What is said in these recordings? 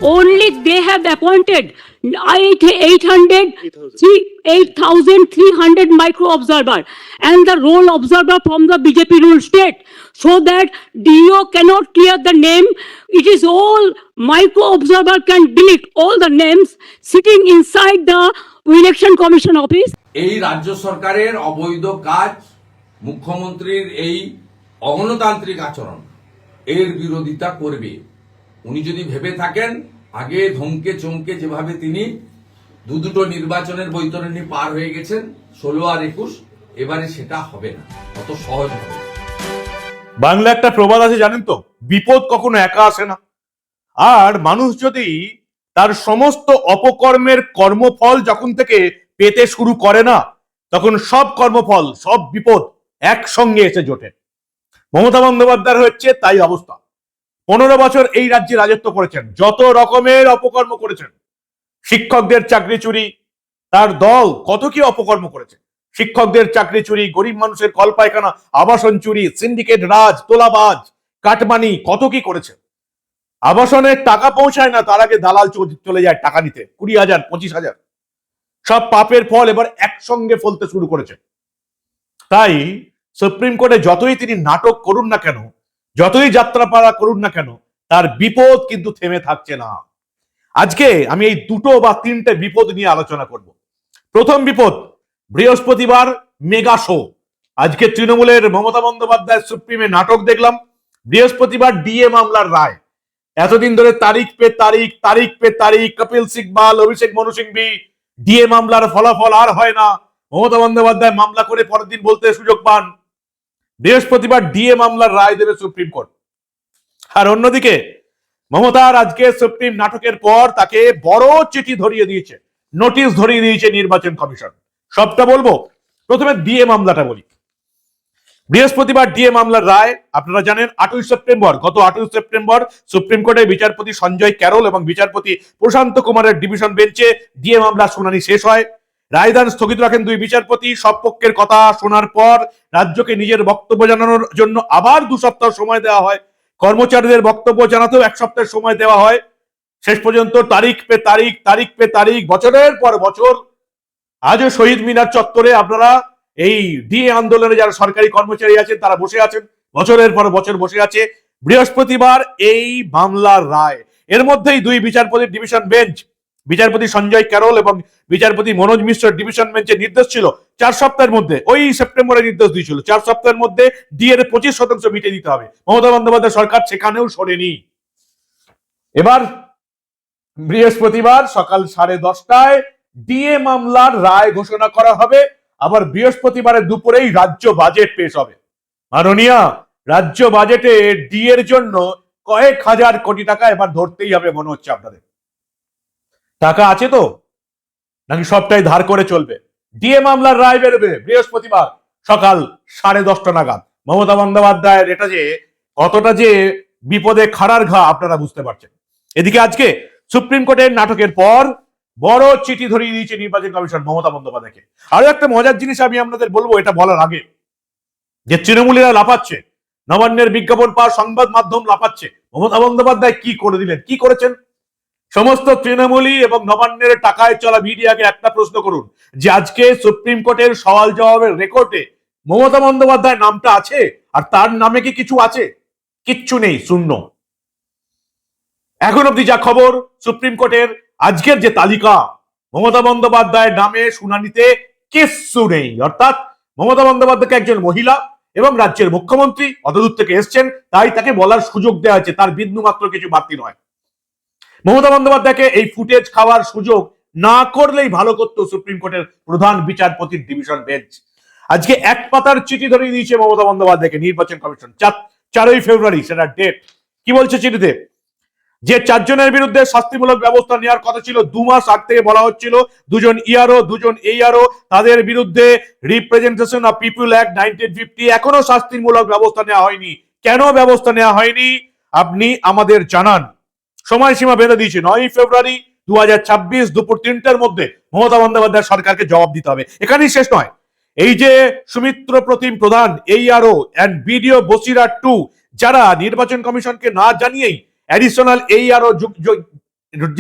Only they have appointed 8,300 micro observer and the roll observer from the BJP ruled state, so that DO cannot clear the name. It is all micro observer can delete all the names sitting inside the election commission office. এই রাজ্য সরকারের অবৈধ কাজ, মুখ্যমন্ত্রীর এই অগণতান্ত্রিক আচরণ এর বিরোধিতা করবে। উনি যদি ভেবে থাকেন আগে ধমকে চমকে যেভাবে তিনি দুটো নির্বাচনের বৈতরণী পার হয়ে গেছেন 16 আর 21, এবারে সেটা হবে না, অত সহজ হবে না। বাংলা একটা প্রবাদ আছে জানেন তো, বিপদ কখনো একা আসে না। আর মানুষ যদি তার সমস্ত অপকর্মের কর্মফল যখন থেকে পেতে শুরু করে না, তখন সব কর্মফল, সব বিপদ একসঙ্গে এসে জোটে। মমতা বন্দ্যোপাধ্যায়ের হচ্ছে তাই অবস্থা। 15 বছর এই রাজ্যে রাজত্ব করেছেন, যত রকমের অপকর্ম করেছেন। শিক্ষকদের চাকরি চুরি, তার দল কত কি অপকর্ম করেছে। শিক্ষকদের চাকরি চুরি, গরিব মানুষের কলপায়খানা, আবাসন চুরি, সিন্ডিকেট রাজ, তোলাবাজ, কাটমানি, কত কি করেছে। আবাসনের টাকা পৌঁছায় না, তার আগে দালাল চলে যায় টাকা নিতে, 20,000 25,000। সব পাপের ফল এবার একসঙ্গে ফলতে শুরু করেছে। তাই সুপ্রিম কোর্টে যতই তিনি নাটক করুন না কেন, যতই যাত্রাপালা করুন না কেন, তার বিপদ কিন্তু থেমে থাকছে না। আজকে আমি এই 2 বা 3টে বিপদ নিয়ে আলোচনা করব। প্রথম বিপদ, বৃহস্পতিবার মেগা শো। আজকে তৃণমূলের মমতা বন্দ্যোপাধ্যায় সুপ্রিমে নাটক দেখলাম। বৃহস্পতিবার ডিএ মামলার রায়। এতদিন ধরে তারিখ পে তারিখ, তারিখ পে তারিখ, কপিল সিব্বাল, অভিষেক মনু সিংভি, ডিএ মামলার ফলাফল আর হয় না। মমতা বন্দ্যোপাধ্যায় মামলা করে পরের দিন বলতে সুযোগ পান। বৃহস্পতিবার ডিএ মামলার রায় দেবে সুপ্রিম কোর্ট। আর অন্যদিকে মমতার আজকে সুপ্রিম নাটকের পর তাকে বড় চিঠি ধরিয়ে দিয়েছে, নোটিশ ধরিয়ে দিয়েছে নির্বাচন কমিশন। সবটা বলবো, প্রথমে ডিএ মামলাটা বলি। বৃহস্পতিবার ডিএ মামলার রায়। আপনারা জানেন 28 সেপ্টেম্বর, গত 28 সেপ্টেম্বর সুপ্রিম কোর্টের বিচারপতি সঞ্জয় ক্যারল এবং বিচারপতি প্রশান্ত কুমারের ডিভিশন বেঞ্চে ডিএ মামলার শুনানি শেষ হয়। রায়দান স্থগিত রাখেন 2 বিচারপতি। সব পক্ষের কথা শোনার পর রাজ্যকে নিজের বক্তব্য জানানোর জন্য আবার 2 সপ্তাহ সময় দেওয়া হয়। কর্মচারীদের বক্তব্য জানাতেও 1 সপ্তাহ সময় দেওয়া হয়। শেষ পর্যন্ত তারিখ পে তারিখ, তারিখ পে তারিখ, বছরের পর বছর। আজও শহীদ মিনার চত্বরে আপনারা এই ডিএ আন্দোলনে যারা সরকারি কর্মচারী আছেন তারা বসে আছেন, বছরের পর বছর বসে আছে। বৃহস্পতিবার এই মামলার রায়। এর মধ্যেই 2 বিচারপতির ডিভিশন বেঞ্চ, বিচারপতি সঞ্জয় ক্যারল এবং বিচারপতি মনোজ মিশ্রের ডিভিশন বেঞ্চের নির্দেশ ছিল 4 সপ্তাহের মধ্যে, ওই সেপ্টেম্বরে নির্দেশ দিয়েছিল 4 সপ্তাহের মধ্যে ডিএর 25% মিটিয়ে দিতে হবে। মমতা বন্দ্যোপাধ্যায় সরকার সেখানেও সরেনি। এবার বৃহস্পতিবার সকাল 10:30টায় ডিএ মামলার রায় ঘোষণা করা হবে। আবার বৃহস্পতিবারের দুপুরেই রাজ্য বাজেট পেশ হবে। মাননীয়া, রাজ্য বাজেটে ডিএর জন্য কয়েক হাজার কোটি টাকা এবার ধরতেই হবে মনে হচ্ছে আপনাদের। টাকা আছে তো, নাকি সবটাই ধার করে চলবে? ডিএ মামলার রায় বেরোবে বৃহস্পতিবার সকাল 10:30টা নাগাদ। মমতা বন্দ্যোপাধ্যায়ের এটা যে কতটা যে বিপদে খাড়ার ঘা আপনারা বুঝতে পারছেন। এদিকে আজকে সুপ্রিম কোর্টের নাটকের পর বড় চিঠি ধরিয়ে দিয়েছে নির্বাচন কমিশন মমতা বন্দ্যোপাধ্যায়কে। আরো একটা মজার জিনিস আমি আপনাদের বলবো, এটা বলার আগে, যে তৃণমূলীরা লাফাচ্ছে, নবান্নের বিজ্ঞাপন পাওয়ার সংবাদ মাধ্যম লাফাচ্ছে। মমতা বন্দ্যোপাধ্যায় কি করে দিলেন, কি করেছেন? সমস্ত তৃণমূলী এবং নবান্নের টাকায় চলা মিডিয়াকে একটা প্রশ্ন করুন, যে আজকে সুপ্রিম কোর্টের সওয়াল জবাবের রেকর্ডে মমতা বন্দ্যোপাধ্যায় নামটা আছে? আর তার নামে কি কিছু আছে? কিচ্ছু নেই, শূন্য। এখন অব্দি যা খবর, সুপ্রিম কোর্টের আজকের যে তালিকা, মমতা বন্দ্যোপাধ্যায়ের নামে শুনানিতে কিচ্ছু নেই। অর্থাৎ মমতা বন্দ্যোপাধ্যায়কে একজন মহিলা এবং রাজ্যের মুখ্যমন্ত্রী অতদূর থেকে এসছেন, তাই তাকে বলার সুযোগ দেওয়া হয়েছে, তার বিন্দু মাত্র কিছু বাড়তি নয়। মমতা বন্দ্যোপাধ্যায়কে এই ফুটেজ খাওয়ার সুযোগ না করলেই ভালো করতো সুপ্রিম কোর্টের প্রধান বিচারপতির ডিভিশন বেঞ্চ। আজকে 1 পাতার চিঠি ধরিয়ে দিয়েছে মমতা বন্দ্যোপাধ্যায়কে নির্বাচন কমিশন। 4ই ফেব্রুয়ারি সেটা ডেট। কি বলছে চিঠিতে? যে 4 জনের বিরুদ্ধে শাস্তিমূলক ব্যবস্থা নেওয়ার কথা ছিল, 2 মাস আগ থেকে বলা হচ্ছিল, 2 জন ইআরও, 2 জন এইআরও, তাদের বিরুদ্ধে রিপ্রেজেন্টেশন অফ পিপল অ্যাক্ট 1950 এখনো শাস্তিমূলক ব্যবস্থা নেওয়া হয়নি। কেন ব্যবস্থা নেওয়া হয়নি আপনি আমাদের জানান। সময়সীমা বেঁধে দিয়েছে 9ই ফেব্রুয়ারি 2026 দুপুর 3টার মধ্যে মমতা বন্দ্যোপাধ্যায় সরকারকে জবাব দিতে হবে। এখানেই শেষ নয়, এই যে সুমিত্র প্রতিম প্রধান, এইআরও এন্ড বিডিও বসিরহাট 2, যারা নির্বাচন কমিশনকে না জানিয়েই অ্যাডিশনাল এইআরও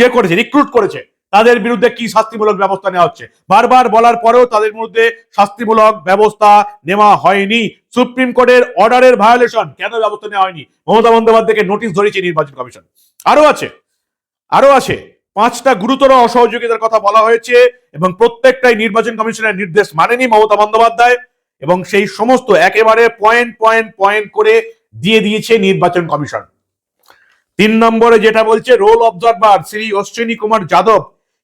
যে করেছে, রিক্রুট করেছে, তাদের বিরুদ্ধে কি শাস্তিমূলক ব্যবস্থা নেওয়া হচ্ছে? বারবার বলার পরেও তাদের মধ্যে শাস্তিমূলক ব্যবস্থা নেওয়া হয়নি। সুপ্রিম কোর্টের অর্ডারের ভায়োলেশন, কেন ব্যবস্থা নেওয়া হয়নি? মমতা বন্দ্যোপাধ্যায়কে নোটিশ ধরেছে নির্বাচন কমিশন। আরো আছে 5টা গুরুতর অসহযোগিতার কথা বলা হয়েছে এবং প্রত্যেকটাই নির্বাচন কমিশনের নির্দেশ মানেনি মমতা বন্দ্যোপাধ্যায়, এবং সেই সমস্ত একেবারে পয়েন্ট করে দিয়ে দিয়েছে নির্বাচন কমিশন। 3 নম্বরে যেটা বলছে, roll observer Shri Ashwini Kumar Yadav,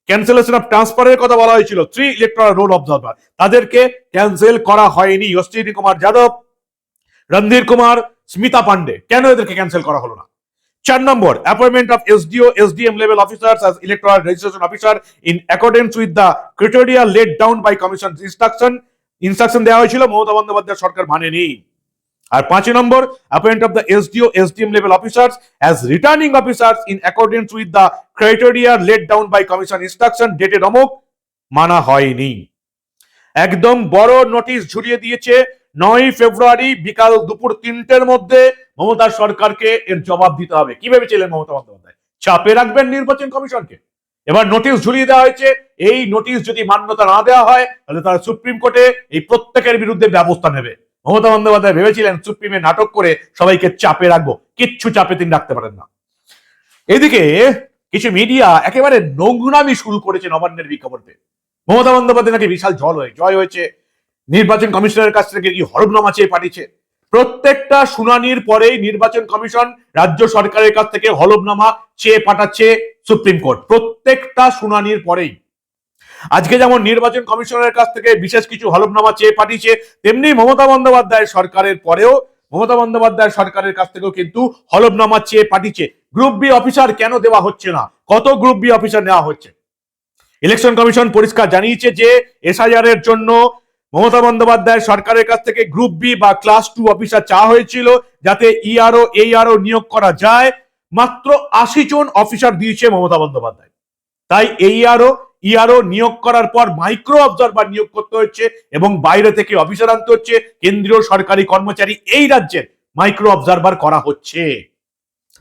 cancellation of ট্রান্সফারের কথা বলা হয়েছিল। 3 ইলেকট্রাল রোল অবজারভার, তাদেরকে ক্যান্সেল করা হয়নি। অশ্বিনী কুমার যাদব, রণধীর কুমার, স্মিতা পান্ডে, কেন এদেরকে ক্যান্সেল করা হলো না? 4 number, appointment of SDO SDM level officers as electoral registration officer in accordance with the criteria laid down by commission instruction দেওয়া হয়েছিল, মমতা বন্দ্যোপাধ্যায় সরকার মানেনি। আর 5 number, appoint of the SDO SDM level officers as returning officers in accordance with the criteria laid down by commission instruction dated অমুক, মানা হয়নি। একদম বড় নোটিশ ঝুলিয়ে দিয়েছে। 9 ফেব্রুয়ারি বিকাল দুপুর 3টের মধ্যে মমতা সরকারকে এর জবাব দিতে হবে। কি ভেবেছিলেন মমতা বন্দ্যোপাধ্যায়? চাপে রাখবেন নির্বাচন কমিশনকে? এবার নোটিশ ঝুলিয়ে দেওয়া হয়েছে। এই নোটিশ যদি মান্যতা না দেওয়া হয় তাহলে তারা সুপ্রিম কোর্টে এই প্রত্যেকের বিরুদ্ধে ব্যবস্থা নেবে। মমতা বন্দ্যোপাধ্যায় ভেবেছিলেন সুপ্রিমে নাটক করে সবাইকে চাপে রাখবো, কিচ্ছু চাপে তিনি রাখতে পারেন না। এদিকে কিছু মিডিয়া একেবারে নোংরামি শুরু করেছে নবান্নের বিজ্ঞাপন পেয়ে। মমতা বন্দ্যোপাধ্যায় নাকি বিশাল জয় হয়েছে, নির্বাচন কমিশনের কাছ থেকে কি হলফনামা চেয়ে পাঠিয়েছে। প্রত্যেকটা শুনানির পরেই নির্বাচন কমিশন রাজ্য সরকারের কাছ থেকে হলফনামা চেয়ে পাঠাচ্ছে সুপ্রিম কোর্ট, প্রত্যেকটা শুনানির পরেই। আজকে যেমন নির্বাচন কমিশনের কাছ থেকে বিশেষ কিছু হলফনামা চেয়ে পাঠিয়েছে, তেমনি মমতা বন্দ্যোপাধ্যায় সরকারের পরেও মমতা বন্দ্যোপাধ্যায় সরকারের কাছ থেকেও কিন্তু হলফনামা চেয়ে পাঠিয়েছে। গ্রুপ বি অফিসার কেন দেওয়া হচ্ছে না? কত গ্রুপ বি অফিসার নেওয়া হচ্ছে? ইলেকশন কমিশন পরিষ্কার জানিয়েছে যে এসআইআর এর জন্য মমতা বন্দ্যোপাধ্যায় সরকারের কাছ থেকে গ্রুপ বি বা ক্লাস 2 অফিসার চাওয়া হয়েছিল, যাতে ইআরও এইআরও নিয়োগ করা যায়। মাত্র 80 জন অফিসার দিয়েছে মমতা বন্দ্যোপাধ্যায়। তাই ইআরও নিয়োগ করার পর মাইক্রো অবজারভার নিয়োগ করতে হচ্ছে এবং বাইরে থেকে অফিসার আনতে হচ্ছে। কেন্দ্রীয় সরকারি কর্মচারী এই রাজ্যের মাইক্রো অবজারভার করা হচ্ছে।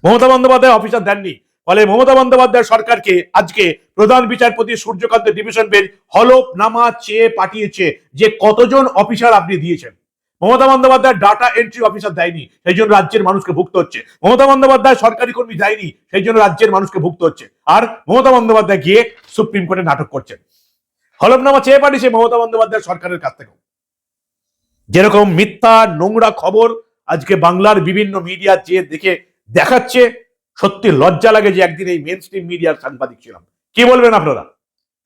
মমতা বন্দ্যোপাধ্যায় অফিসার দেননি, ফলে মমতা বন্দ্যোপাধ্যায় সরকারকে আজকে প্রধান বিচারপতি সূর্যকান্ত ডিভিশন বেঞ্চ হলফনামা চেয়ে পাঠিয়েছে যে কতজন অফিসার আপনি দিয়েছেন। Mamata Bandyopadhyay data entry officer দেয়নি, সেই জন্য রাজ্যের মানুষকে ভুগতে হচ্ছে। মমতা বন্দ্যোপাধ্যায় সরকারি কর্মী দেয়নি, সেই জন্য রাজ্যের মানুষকে ভুগতে হচ্ছে। আর মমতা বন্দ্যোপাধ্যায় গিয়ে সুপ্রিম কোর্টে নাটক করছেন। হলফনামা চেয়ে পাঠিয়েছে মমতা বন্দ্যোপাধ্যায় সরকারের কাছ থেকে। যেরকম মিথ্যা নোংরা খবর আজকে বাংলার বিভিন্ন মিডিয়া যে দেখাচ্ছে, সত্যি লজ্জা লাগে যে একদিন এই মেন স্ট্রিম মিডিয়ার সাংবাদিক ছিলাম। কি বলবেন আপনারা?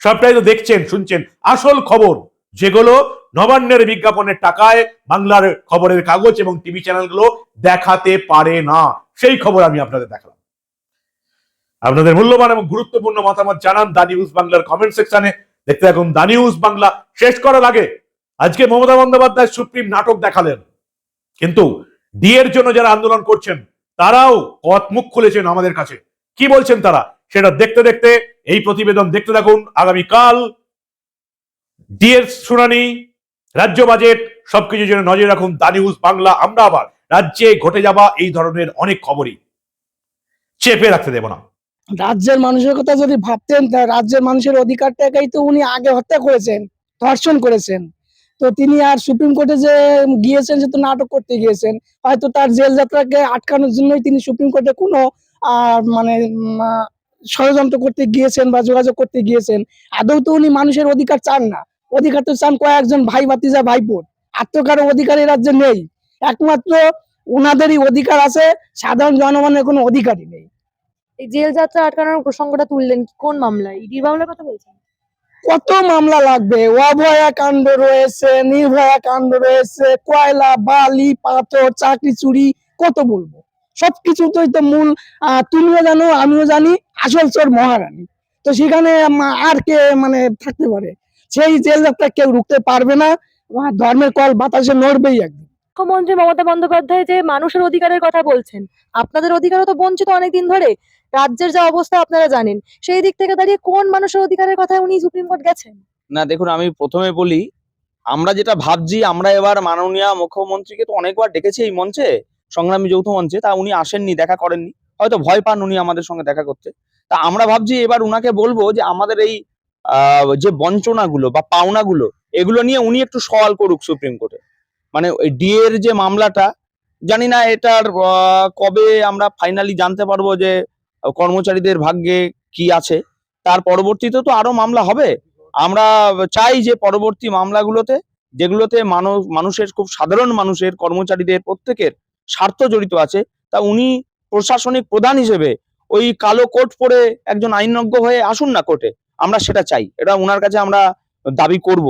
সবটাই তো দেখছেন, শুনছেন। আসল খবর যেগুলো নবান্নের বিজ্ঞাপনের টাকায় বাংলার খবরের কাগজ এবং টিভি চ্যানেলগুলো দেখাতে পারে না, সেই খবর আমি আপনাদের দেখালাম। আপনাদের মূল্যবান এবং গুরুত্বপূর্ণ মতামত জানান দা নিউজ বাংলার কমেন্ট সেকশনে। দেখতে থাকুন দা নিউজ বাংলা। শেষ করার আগে, আজকে মমতা বন্দ্যোপাধ্যায় সুপ্রিম নাটক দেখালেন, কিন্তু ডিএর জন্য যারা আন্দোলন করছেন তারাও মুখ খুলেছেন আমাদের কাছে। কি বলছেন তারা সেটা দেখতে দেখতে এই প্রতিবেদন দেখতে থাকুন। আগামীকাল ডিএর শুনানি, রাজ্য বাজেট, সবকিছু জন্য নজর রাখুন দা নিউজ বাংলা। আমরা আবার রাজ্যে ঘটে যাওয়া এই ধরনের অনেক খবরই চেপে রাখতে দেব না। রাজ্যের মানুষের কথা যদি ভাবতেন, তা রাজ্যের মানুষের অধিকারটাকেই তো উনি আগে হত্যা করেছেন, ধর্ষণ করেছেন। তো তিনি আর সুপ্রিম কোর্টে যে গিয়েছেন, সে তো নাটক করতে গিয়েছেন। হয়তো তার জেল যাত্রাকে আটকানোর জন্যই তিনি সুপ্রিম কোর্টে কোনো মানে ষড়যন্ত্র করতে গিয়েছেন বা যোগাযোগ করতে গিয়েছেন। আদৌ তো উনি মানুষের অধিকার চান না। অধিকার তো চান কয়েকজন ভাই ভাতিজা ভাইপোর। আর তো কারো অধিকার এই রাজ্যে নেই। একমাত্র ওনাদেরই অধিকার আছে, সাধারণ জনগণের কোনো অধিকারই নেই। এই জেল যাত্রা আটকানোর প্রসঙ্গটা তুললেন, কোন মামলায়? ইডির মামলার কথা বলছেন? কত মামলা লাগবে? অভয়া কাণ্ড রয়েছে, নির্ভয়া কাণ্ড রয়েছে, কয়লা, বালি, পাথর, চাকরি চুরি, কত বলবো। সবকিছু তো মূল তুমিও জানো, আমিও জানি, আসল চোর মহারানী। তো সেখানে আর কে থাকতে পারে? সেই জেল যাত্রা কেউ রুখতে পারবে না। ধর্মের কল বাতাসে নড়বেই একদিন। মুখ্যমন্ত্রী মমতা বন্দ্যোপাধ্যায় যে মানুষের অধিকারের কথা বলছেন, আপনাদের অধিকারও তো বঞ্চিত অনেকদিন ধরে। রাজ্যের যা অবস্থা আপনারা জানেন, সেই দিক থেকে দাঁড়িয়ে কোন মানুষের অধিকারের কথা উনি সুপ্রিম কোর্ট গেছেন? না দেখুন, আমি প্রথমে বলি, আমরা যেটা ভাবছি, আমরা এবার মাননীয় মুখ্যমন্ত্রীকে তো অনেকবার ডেকেছি এই মঞ্চে, সংগ্রামী যৌথ মঞ্চে, তা উনি আসেননি, দেখা করেননি। হয়তো ভয় পান উনি আমাদের সঙ্গে দেখা করতে। তা আমরা ভাবছি এবার উনাকে বলবো যে আমাদের এই যে বঞ্চনাগুলো বা পাওনাগুলো এগুলো নিয়ে উনি একটু সওয়াল করুক সুপ্রিম কোর্টে। মানে ওই ডিএ এর যে মামলাটা, জানি না এটার কবে আমরা ফাইনালি জানতে পারবো যে কর্মচারীদের ভাগ্যে কি আছে। তার পরবর্তীতে তো আরো মামলা হবে। আমরা চাই যে পরবর্তী মামলাগুলোতে, যেগুলোতে মানুষের, খুব সাধারণ মানুষের, কর্মচারীদের প্রত্যেকের স্বার্থ জড়িত আছে, তা উনি প্রশাসনিক প্রধান হিসেবে ওই কালো কোট পরে একজন আইনজ্ঞ হয়ে আসুন না কোর্টে। আমরা সেটা চাই, এটা ওনার কাছে আমরা দাবি করব।